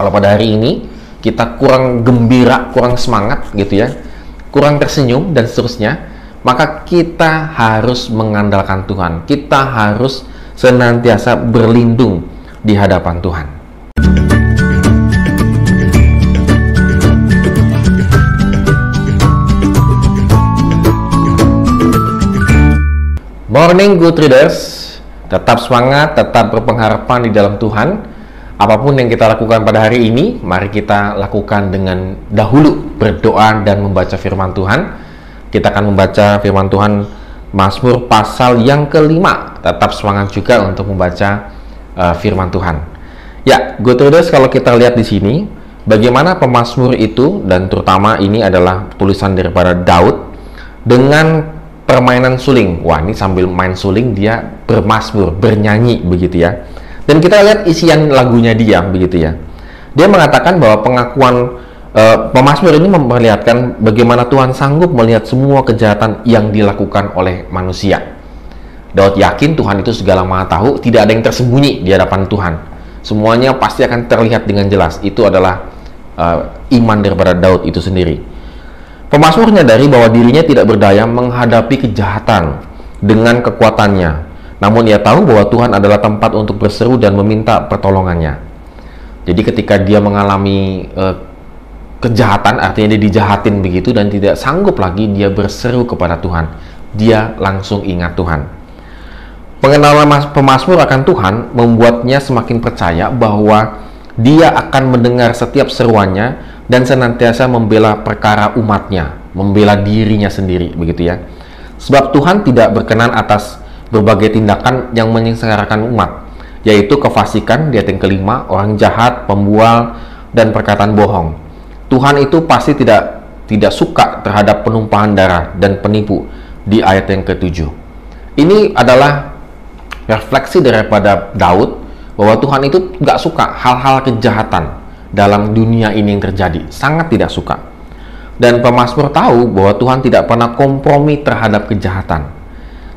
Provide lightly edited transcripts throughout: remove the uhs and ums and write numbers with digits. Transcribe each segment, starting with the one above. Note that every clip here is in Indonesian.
Kalau pada hari ini kita kurang gembira, kurang semangat gitu ya, kurang tersenyum dan seterusnya, maka kita harus mengandalkan Tuhan. Kita harus senantiasa berlindung di hadapan Tuhan. Morning good readers, tetap semangat, tetap berpengharapan di dalam Tuhan. Apapun yang kita lakukan pada hari ini, mari kita lakukan dengan dahulu berdoa dan membaca firman Tuhan. Kita akan membaca firman Tuhan Mazmur pasal yang kelima. Tetap semangat juga untuk membaca firman Tuhan. Ya, good readers, kalau kita lihat di sini, bagaimana pemazmur itu, dan terutama ini adalah tulisan daripada Daud dengan permainan suling. Wah, ini sambil main suling dia bermazmur, bernyanyi begitu ya. Dan kita lihat isian lagunya dia begitu ya. Dia mengatakan bahwa pengakuan pemazmur ini memperlihatkan bagaimana Tuhan sanggup melihat semua kejahatan yang dilakukan oleh manusia. Daud yakin Tuhan itu segala maha tahu, tidak ada yang tersembunyi di hadapan Tuhan. Semuanya pasti akan terlihat dengan jelas. Itu adalah iman daripada Daud itu sendiri. Pemazmur menyadari bahwa dirinya tidak berdaya menghadapi kejahatan dengan kekuatannya. Namun ia tahu bahwa Tuhan adalah tempat untuk berseru dan meminta pertolongannya. Jadi ketika dia mengalami kejahatan, artinya dia dijahatin begitu dan tidak sanggup lagi, dia berseru kepada Tuhan. Dia langsung ingat Tuhan. Pengenalan pemazmur akan Tuhan membuatnya semakin percaya bahwa dia akan mendengar setiap seruannya dan senantiasa membela perkara umatnya, membela dirinya sendiri, begitu ya. Sebab Tuhan tidak berkenan atas berbagai tindakan yang menyengsarakan umat, yaitu kefasikan di ayat yang kelima, orang jahat, pembual, dan perkataan bohong. Tuhan itu pasti tidak suka terhadap penumpahan darah dan penipu di ayat yang ketujuh. Ini adalah refleksi daripada Daud bahwa Tuhan itu nggak suka hal-hal kejahatan dalam dunia ini yang terjadi, sangat tidak suka. Dan pemazmur tahu bahwa Tuhan tidak pernah kompromi terhadap kejahatan.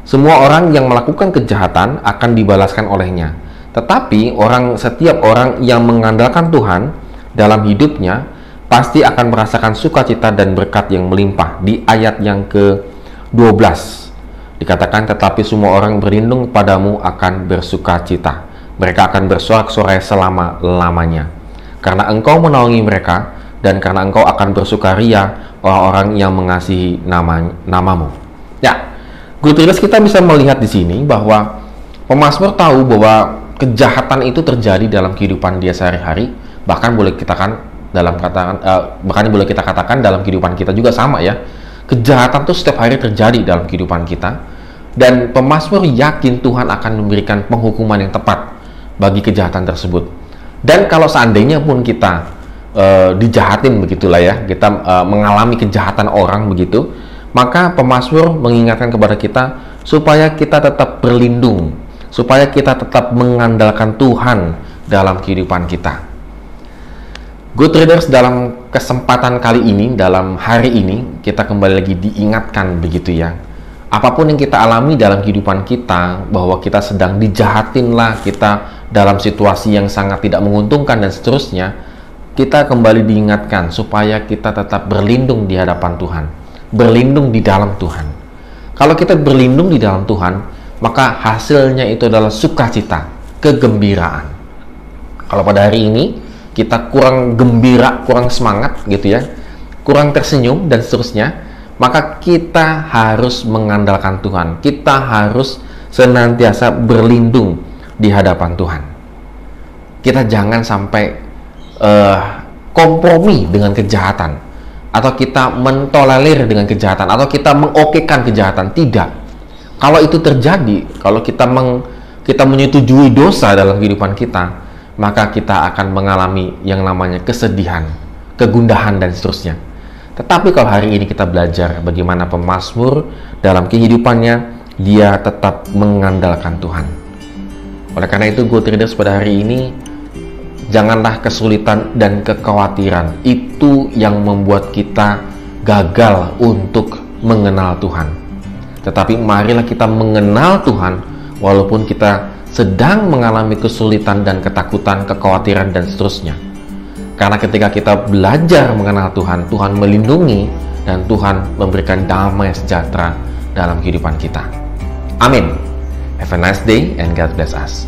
Semua orang yang melakukan kejahatan akan dibalaskan olehnya. Tetapi setiap orang yang mengandalkan Tuhan dalam hidupnya pasti akan merasakan sukacita dan berkat yang melimpah. Di ayat yang ke-12 dikatakan, tetapi semua orang berlindung padamu akan bersukacita. Mereka akan bersorak-sorai selama-lamanya. Karena engkau menaungi mereka, dan karena engkau akan bersukaria orang-orang yang mengasihi namamu. Ya, good readers, kita bisa melihat di sini bahwa pemazmur tahu bahwa kejahatan itu terjadi dalam kehidupan dia sehari-hari, bahkan boleh kita katakan dalam kehidupan kita juga sama ya. Kejahatan itu setiap hari terjadi dalam kehidupan kita, dan pemazmur yakin Tuhan akan memberikan penghukuman yang tepat bagi kejahatan tersebut. Dan kalau seandainya pun kita dijahatin begitulah ya, kita mengalami kejahatan orang begitu, maka pemazmur mengingatkan kepada kita supaya kita tetap berlindung, supaya kita tetap mengandalkan Tuhan dalam kehidupan kita. Good readers, dalam kesempatan kali ini, dalam hari ini, kita kembali lagi diingatkan begitu ya. Apapun yang kita alami dalam kehidupan kita, bahwa kita sedang dijahatin lah, kita dalam situasi yang sangat tidak menguntungkan dan seterusnya, kita kembali diingatkan supaya kita tetap berlindung di hadapan Tuhan, berlindung di dalam Tuhan. Kalau kita berlindung di dalam Tuhan, maka hasilnya itu adalah sukacita, kegembiraan. Kalau pada hari ini kita kurang gembira, kurang semangat gitu ya, kurang tersenyum dan seterusnya, maka kita harus mengandalkan Tuhan. Kita harus senantiasa berlindung di hadapan Tuhan. Kita jangan sampai kompromi dengan kejahatan, atau kita mentolerir dengan kejahatan, atau kita mengokekan kejahatan. Tidak. Kalau itu terjadi, kalau kita menyetujui dosa dalam kehidupan kita, maka kita akan mengalami yang namanya kesedihan, kegundahan dan seterusnya. Tetapi kalau hari ini kita belajar bagaimana pemazmur dalam kehidupannya, dia tetap mengandalkan Tuhan. Oleh karena itu, good readers, pada hari ini janganlah kesulitan dan kekhawatiran itu yang membuat kita gagal untuk mengenal Tuhan. Tetapi marilah kita mengenal Tuhan walaupun kita sedang mengalami kesulitan dan ketakutan, kekhawatiran dan seterusnya. Karena ketika kita belajar mengenal Tuhan, Tuhan melindungi dan Tuhan memberikan damai sejahtera dalam kehidupan kita. Amin. Have a nice day and God bless us.